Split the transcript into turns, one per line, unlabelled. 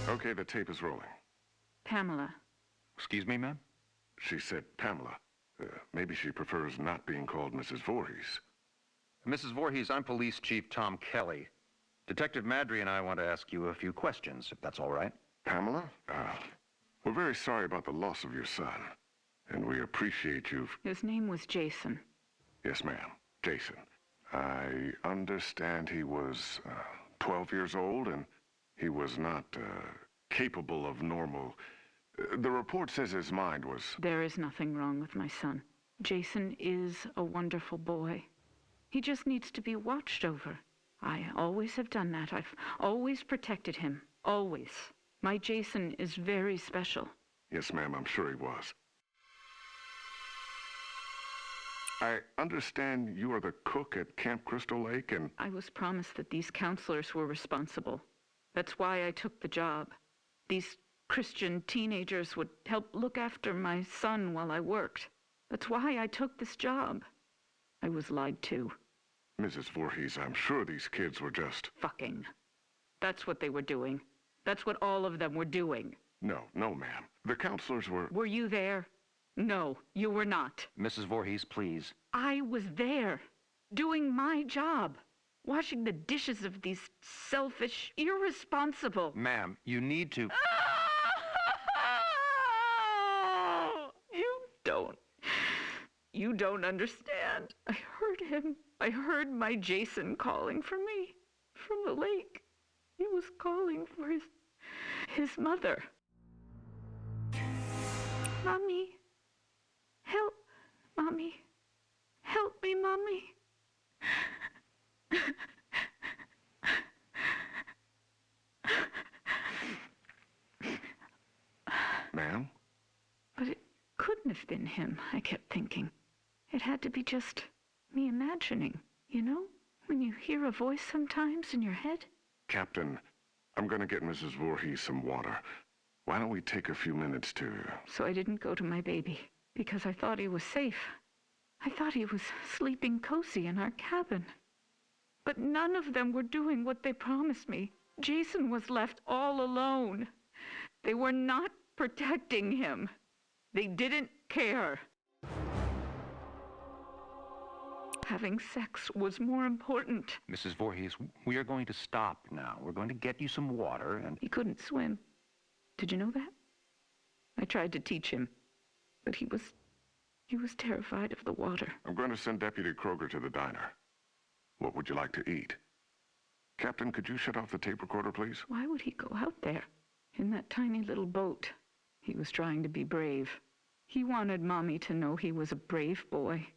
Okay, the tape is rolling.
Pamela.
Excuse me, ma'am?
She said Pamela. Maybe she prefers not being called Mrs. Voorhees.
Mrs. Voorhees, I'm Police Chief Tom Kelly. Detective Madry and I want to ask you a few questions, if that's all right.
Pamela, we're very sorry about the loss of your son. And we appreciate you.
His name was Jason.
Yes, ma'am. Jason. I understand he was 12 years old and he was not capable of normal. The report says his mind was...
There is nothing wrong with my son. Jason is a wonderful boy. He just needs to be watched over. I always have done that. I've always protected him. Always. My Jason is very special.
Yes, ma'am, I'm sure he was. I understand you are the cook at Camp Crystal Lake and...
I was promised that these counselors were responsible. That's why I took the job. These Christian teenagers would help look after my son while I worked. That's why I took this job. I was lied to.
Mrs. Voorhees, I'm sure these kids were just...
Fucking. That's what they were doing. That's what all of them were doing.
No, ma'am. The counselors were...
Were you there? No, you were not.
Mrs. Voorhees, please.
I was there, doing my job, washing the dishes of these selfish, irresponsible...
Ma'am, you need to...
You don't understand. I heard him. I heard my Jason calling for me from the lake. He was calling for his mother. Mommy, help, Mommy. Help me, Mommy.
Ma'am?
But it couldn't have been him, I kept thinking. It had to be just me imagining, you know? When you hear a voice sometimes in your head.
Captain, I'm going to get Mrs. Voorhees some water. Why don't we take a few minutes to...
So I didn't go to my baby, because I thought he was safe. I thought he was sleeping cozy in our cabin. But none of them were doing what they promised me. Jason was left all alone. They were not protecting him. They didn't care. Having sex was more important.
Mrs. Voorhees, we are going to stop now. We're going to get you some water and...
He couldn't swim. Did you know that? I tried to teach him, but he was terrified of the water.
I'm going to send Deputy Kroger to the diner. What would you like to eat? Captain, could you shut off the tape recorder, please?
Why would he go out there in that tiny little boat? He was trying to be brave. He wanted Mommy to know he was a brave boy.